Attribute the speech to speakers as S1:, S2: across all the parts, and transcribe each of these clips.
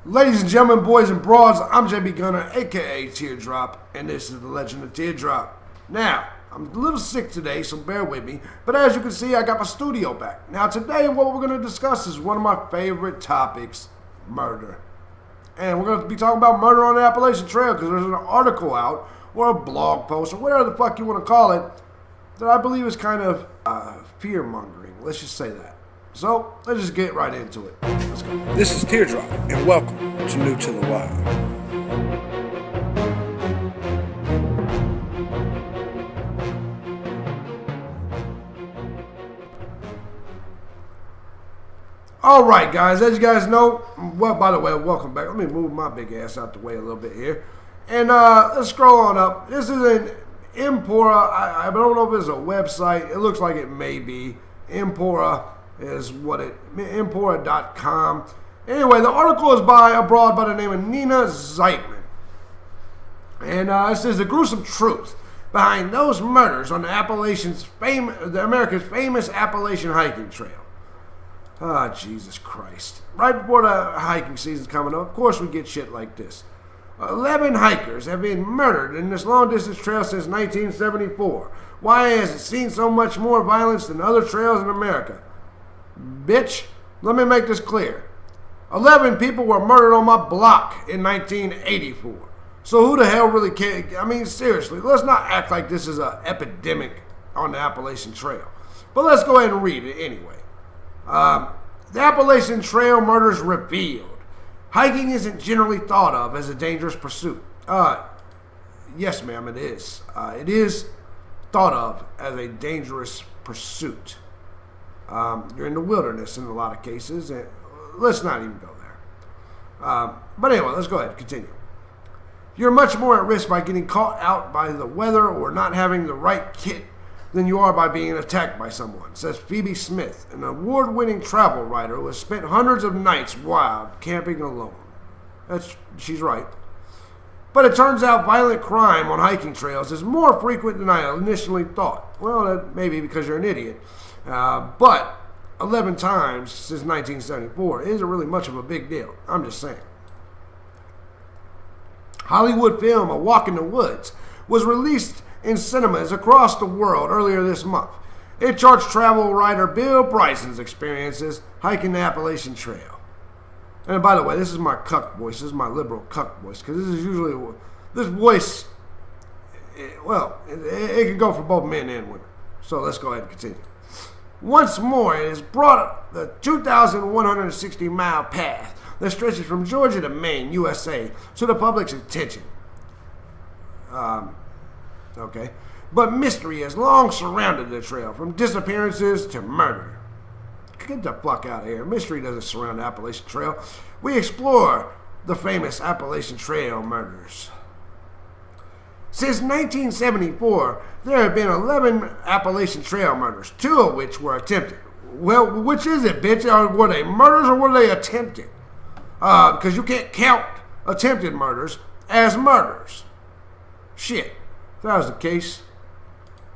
S1: Ladies and gentlemen, boys and broads, I'm JB Gunner, aka Teardrop, and this is the Legend of Teardrop. Now, I'm a little sick today, so bear with me, but as you can see, I got my studio back. Now today, what we're going to discuss is one of my favorite topics, murder. And we're going to be talking about murder on the Appalachian Trail, because there's an article out, or a blog post, or whatever the fuck you want to call it, that I believe is kind of fear-mongering. Let's just say that. So, let's just get right into it. Let's go. This is Teardrop, and welcome to New to the Wild. Alright, guys, as you guys know, well, by the way, welcome back. Let me move my big ass out the way a little bit here. And let's scroll on up. This is an Empora. I don't know if it's a website. It looks like it may be. Empora is what it, Empora.com. Anyway, the article is by a broad by the name of Nina Zeitman. And it says the gruesome truth behind those murders on the America's famous Appalachian hiking trail. Ah, Jesus Christ. Right before the hiking season's coming up, of course we get shit like this. 11 hikers have been murdered in this long-distance trail since 1974. Why has it seen so much more violence than other trails in America? Bitch, let me make this clear. 11 people were murdered on my block in 1984. So who the hell really cares? I mean, seriously, let's not act like this is an epidemic on the Appalachian Trail. But let's go ahead and read it anyway. The Appalachian Trail murders revealed. Hiking isn't generally thought of as a dangerous pursuit. Yes, ma'am, it is. It is thought of as a dangerous pursuit. You're in the wilderness in a lot of cases, and let's not even go there. But anyway, let's go ahead, continue. You're much more at risk by getting caught out by the weather or not having the right kit than you are by being attacked by someone, says Phoebe Smith, an award-winning travel writer who has spent hundreds of nights wild camping alone. She's right. But it turns out violent crime on hiking trails is more frequent than I initially thought. Well, that may be because you're an idiot. But 11 times since 1974 isn't really much of a big deal. I'm just saying. Hollywood film A Walk in the Woods was released in cinemas across the world earlier this month. It charts travel writer Bill Bryson's experiences hiking the Appalachian Trail. And by the way, this is my cuck voice. This is my liberal cuck voice, because this is usually, this voice, it can go for both men and women. So let's go ahead and continue. Once more, it has brought up the 2,160-mile path that stretches from Georgia to Maine, USA, to the public's attention. Okay. But mystery has long surrounded the trail, from disappearances to murder. Get the fuck out of here. Mystery doesn't surround the Appalachian Trail. We explore the famous Appalachian Trail murders. Since 1974, there have been 11 Appalachian Trail murders, 2 of which were attempted. Well, which is it, bitch? Were they murders or were they attempted? Because you can't count attempted murders as murders. Shit. If that was the case,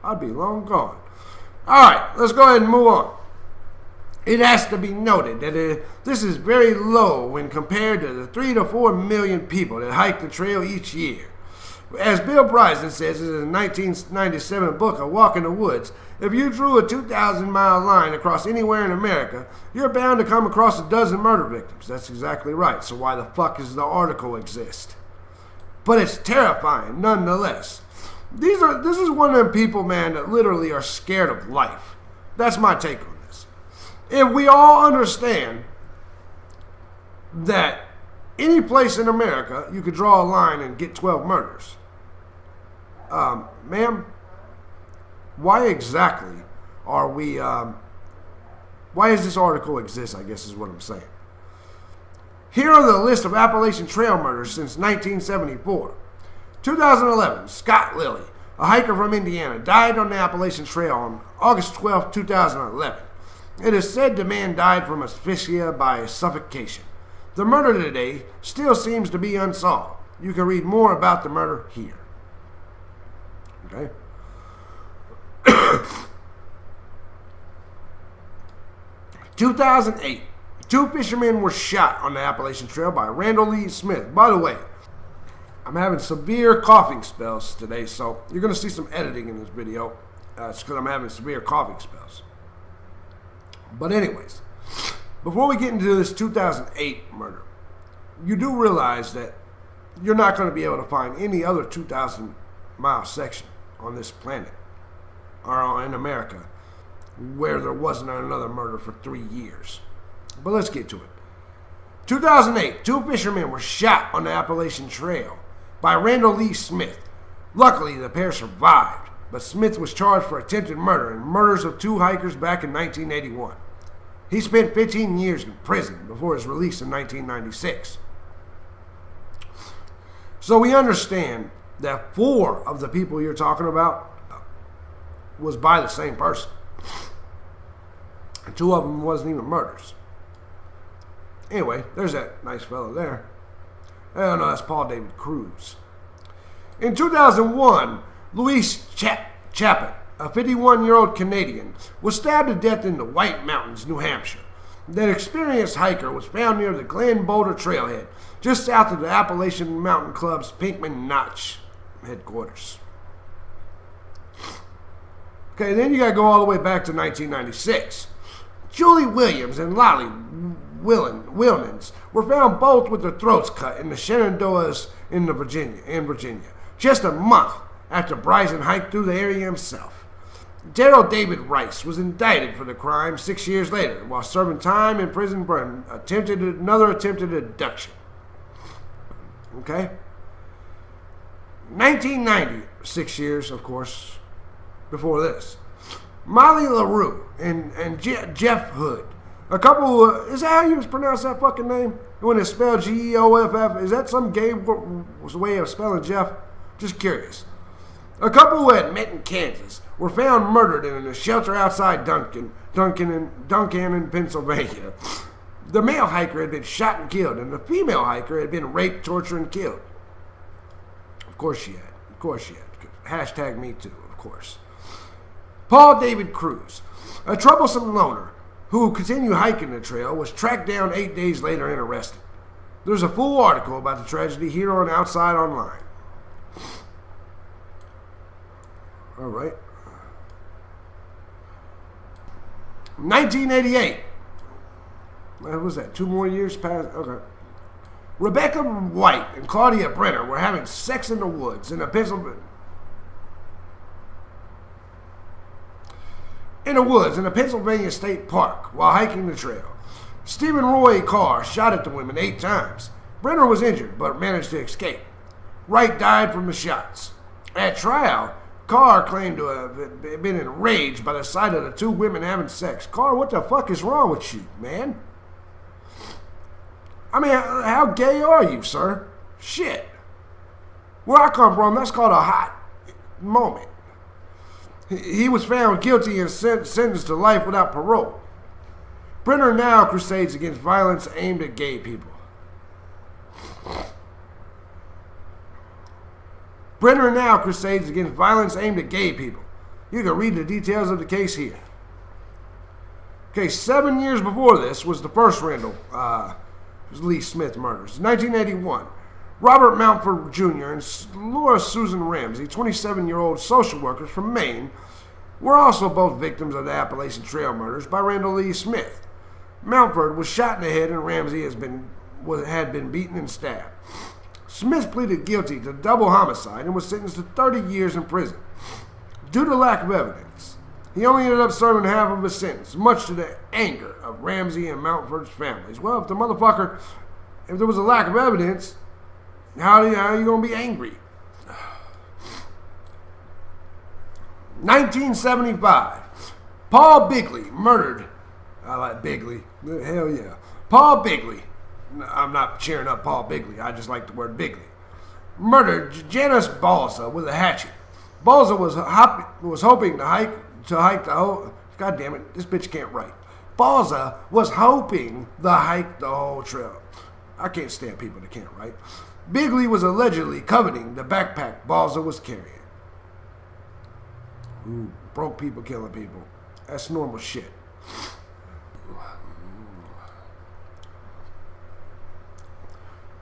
S1: I'd be long gone. Alright, let's go ahead and move on. It has to be noted that this is very low when compared to the 3 to 4 million people that hike the trail each year. As Bill Bryson says in his 1997 book, A Walk in the Woods, if you drew a 2,000-mile line across anywhere in America, you're bound to come across a dozen murder victims. That's exactly right. So why the fuck does the article exist? But it's terrifying nonetheless. This is one of them people, man, that literally are scared of life. That's my take on this. If we all understand that any place in America you could draw a line and get 12 murders, ma'am, why exactly are we, why does this article exist, I guess is what I'm saying. Here are the list of Appalachian Trail murders since 1974. 2011, Scott Lilly, a hiker from Indiana, died on the Appalachian Trail on August 12, 2011. It is said the man died from asphyxia by suffocation. The murder today still seems to be unsolved. You can read more about the murder here. Okay? 2008, 2 fishermen were shot on the Appalachian Trail by Randall Lee Smith. By the way, I'm having severe coughing spells today, so you're going to see some editing in this video. It's because I'm having severe coughing spells. But anyways, before we get into this 2008 murder, you do realize that you're not going to be able to find any other 2,000-mile section on this planet or in America where there wasn't another murder for 3 years. But let's get to it. 2008, 2 fishermen were shot on the Appalachian Trail by Randall Lee Smith. Luckily, the pair survived, but Smith was charged for attempted murder and murders of 2 hikers back in 1981. He spent 15 years in prison before his release in 1996. So we understand that 4 of the people you're talking about was by the same person. And 2 of them wasn't even murders. Anyway, there's that nice fellow there. Oh no, that's Paul David Cruz. In 2001, Louise Chaput, a 51-year-old Canadian, was stabbed to death in the White Mountains, New Hampshire. That experienced hiker was found near the Glen Boulder Trailhead, just south of the Appalachian Mountain Club's Pinkman Notch headquarters. Okay, then you got to go all the way back to 1996. Julie Williams and Lolly Wilnans were found both with their throats cut in the Shenandoahs in Virginia, just a month after Bryson hiked through the area himself. Daryl David Rice was indicted for the crime 6 years later while serving time in prison for another attempted abduction. Okay? 1990, 6 years, of course, before this. Molly LaRue and Jeff Hood. A couple, is that how you pronounce that fucking name? When it's spelled Geoff? Is that some gay way of spelling Jeff? Just curious. A couple who had met in Kansas were found murdered in a shelter outside Duncan in Pennsylvania. The male hiker had been shot and killed, and the female hiker had been raped, tortured, and killed. Of course she had. Of course she had. Hashtag me too, of course. Paul David Cruz, a troublesome loner who continued hiking the trail, was tracked down 8 days later and arrested. There's a full article about the tragedy here on Outside Online. All right. 1988. What was that? 2 more years past? Okay. Rebecca White and Claudia Brenner were having sex in the woods in a Pennsylvania State Park while hiking the trail. Stephen Roy Carr shot at the women 8 times. Brenner was injured but managed to escape. Wright died from the shots. At trial, Carr claimed to have been enraged by the sight of the 2 women having sex. Carr, what the fuck is wrong with you, man? I mean, how gay are you, sir? Shit. Where I come from, that's called a hot moment. He was found guilty and sentenced to life without parole. Brenner now crusades against violence aimed at gay people. Brenner now crusades against violence aimed at gay people. You can read the details of the case here. Okay, 7 years before this was the first Randall Lee Smith murders. 1981, Robert Mountford Jr. and Laura Susan Ramsey, 27-year-old social workers from Maine, were also both victims of the Appalachian Trail murders by Randall Lee Smith. Mountford was shot in the head and Ramsey had been beaten and stabbed. Smith pleaded guilty to double homicide and was sentenced to 30 years in prison. Due to lack of evidence, he only ended up serving half of his sentence, much to the anger of Ramsey and Mountford's families. Well, if there was a lack of evidence, how are you going to be angry? 1975, Paul Bigley murdered. I like Bigley. Hell yeah. Paul Bigley. I'm not cheering up Paul Bigley. I just like the word Bigley. Murdered Janice Balsa with a hatchet. Balsa was hoping to hike the whole. God damn it, this bitch can't write. Balsa was hoping to hike the whole trail. I can't stand people that can't write. Bigley was allegedly coveting the backpack Balsa was carrying. Ooh, broke people killing people. That's normal shit.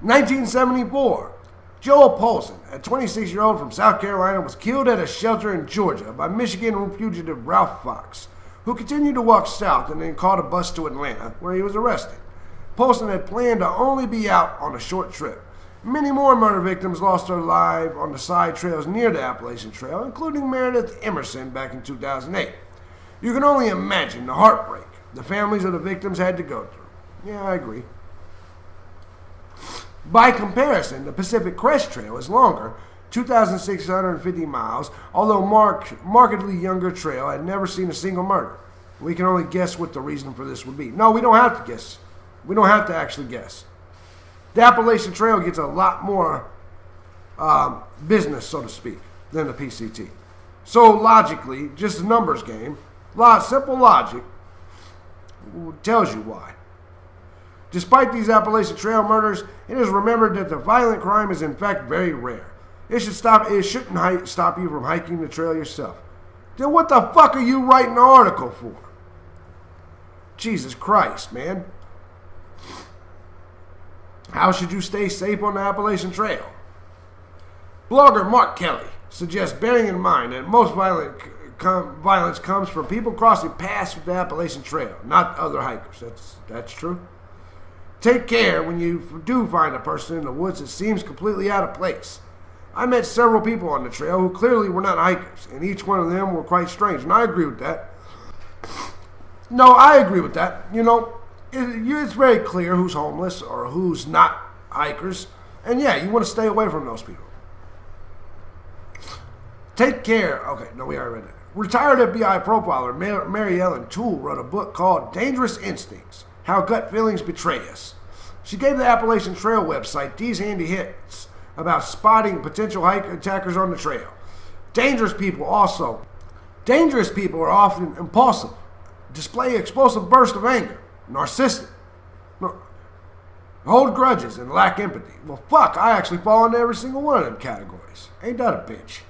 S1: 1974, Joel Polson, a 26-year-old from South Carolina, was killed at a shelter in Georgia by Michigan fugitive Ralph Fox, who continued to walk south and then caught a bus to Atlanta, where he was arrested. Polson had planned to only be out on a short trip. Many more murder victims lost their lives on the side trails near the Appalachian Trail, including Meredith Emerson back in 2008. You can only imagine the heartbreak the families of the victims had to go through. Yeah, I agree. By comparison, the Pacific Crest Trail is longer, 2,650 miles, although markedly younger trail had never seen a single murder. We can only guess what the reason for this would be. No, we don't have to guess. We don't have to actually guess. The Appalachian Trail gets a lot more business, so to speak, than the PCT. So logically, just a numbers game, simple logic tells you why. Despite these Appalachian Trail murders, it is remembered that the violent crime is in fact very rare. It shouldn't stop you from hiking the trail yourself. Then what the fuck are you writing an article for? Jesus Christ, man. How should you stay safe on the Appalachian Trail? Blogger Mark Kelly suggests bearing in mind that most violence comes from people crossing paths with the Appalachian Trail, not other hikers. That's true. Take care when you do find a person in the woods that seems completely out of place. I met several people on the trail who clearly were not hikers, and each one of them were quite strange, and I agree with that. No, I agree with that. You know, it's very clear who's homeless or who's not hikers, and yeah, you want to stay away from those people. Take care. Okay, no, we already read that. Retired FBI profiler Mary Ellen Toole wrote a book called Dangerous Instincts: How Gut Feelings Betray Us. She gave the Appalachian Trail website these handy hints about spotting potential hike attackers on the trail. Dangerous people are often impulsive, display explosive bursts of anger, narcissistic, hold grudges, and lack empathy. Well, fuck, I actually fall into every single one of them categories. Ain't that a bitch?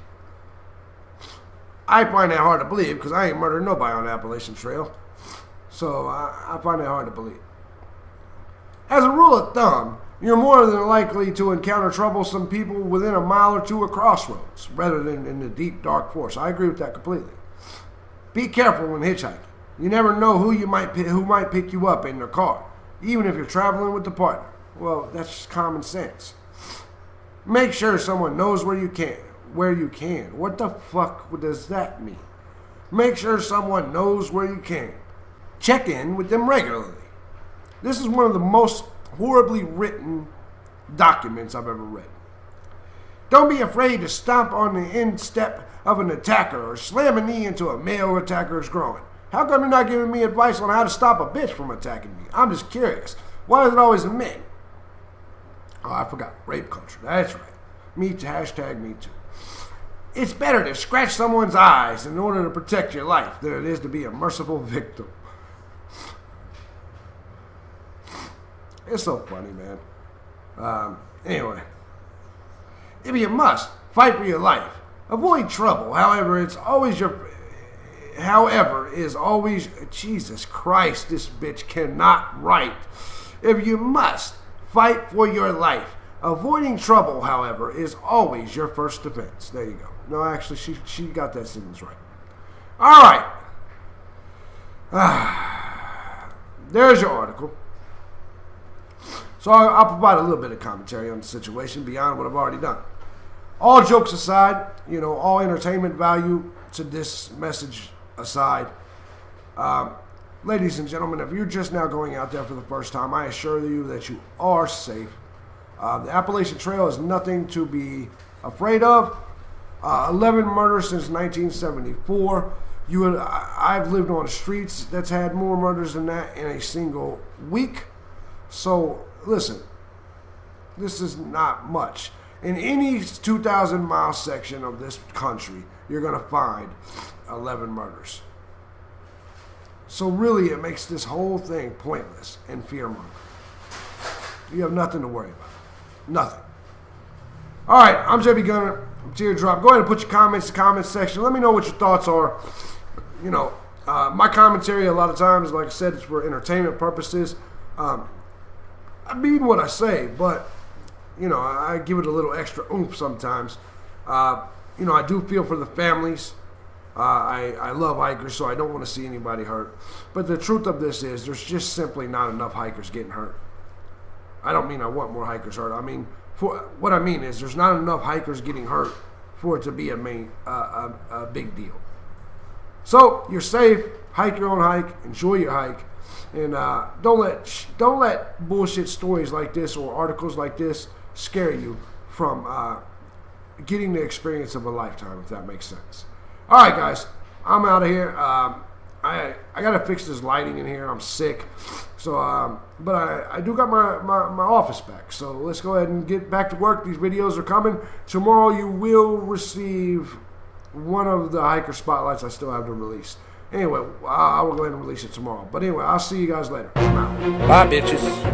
S1: I find that hard to believe because I ain't murdered nobody on the Appalachian Trail. So I find that hard to believe. As a rule of thumb, you're more than likely to encounter troublesome people within a mile or two of crossroads, rather than in the deep, dark forest. I agree with that completely. Be careful when hitchhiking. You never know who might pick you up in their car, even if you're traveling with a partner. Well, that's just common sense. Make sure someone knows where you can. What the fuck does that mean? Make sure someone knows where you can. Check in with them regularly. This is one of the most horribly written documents I've ever read. Don't be afraid to stomp on the instep of an attacker or slam a knee into a male attacker's groin. How come you're not giving me advice on how to stop a bitch from attacking me? I'm just curious. Why is it always the men? Oh, I forgot. Rape culture. That's right. Hashtag me too. It's better to scratch someone's eyes in order to protect your life than it is to be a merciful victim. It's so funny, man. Anyway. If you must, fight for your life. Avoid trouble. However, Jesus Christ, this bitch cannot write. If you must, fight for your life. Avoiding trouble, however, is always your first defense. There you go. No, actually, she got that sentence right. All right. There's your article. So I'll provide a little bit of commentary on the situation beyond what I've already done. All jokes aside, all entertainment value to this message aside, ladies and gentlemen, if you're just now going out there for the first time, I assure you that you are safe. The Appalachian Trail is nothing to be afraid of. 11 murders since 1974. I've lived on streets that's had more murders than that in a single week. So, listen, this is not much. In any 2,000-mile section of this country, you're going to find 11 murders. So really, it makes this whole thing pointless and fear-mongering. You have nothing to worry about. Nothing. All right, I'm JB Gunner. I'm Teardrop. Go ahead and put your comments in the comments section. Let me know what your thoughts are. My commentary a lot of times, like I said, it's for entertainment purposes. I mean what I say, but you know, I give it a little extra oomph sometimes. You know, I do feel for the families. I love hikers, so I don't want to see anybody hurt. But the truth of this is there's just simply not enough hikers getting hurt. I don't mean I want more hikers hurt. I mean, what I mean is there's not enough hikers getting hurt for it to be a big deal. So you're safe. Hike your own hike. Enjoy your hike. And don't let bullshit stories like this or articles like this scare you from getting the experience of a lifetime, if that makes sense. All right, guys, I'm out of here. I gotta fix this lighting in here. I'm sick, so but I do got my office back. So let's go ahead and get back to work. These videos are coming tomorrow. You will receive one of the hiker spotlights I still have to release. Anyway, I will go ahead and release it tomorrow. But anyway, I'll see you guys later. I'm out.
S2: Bye, bitches.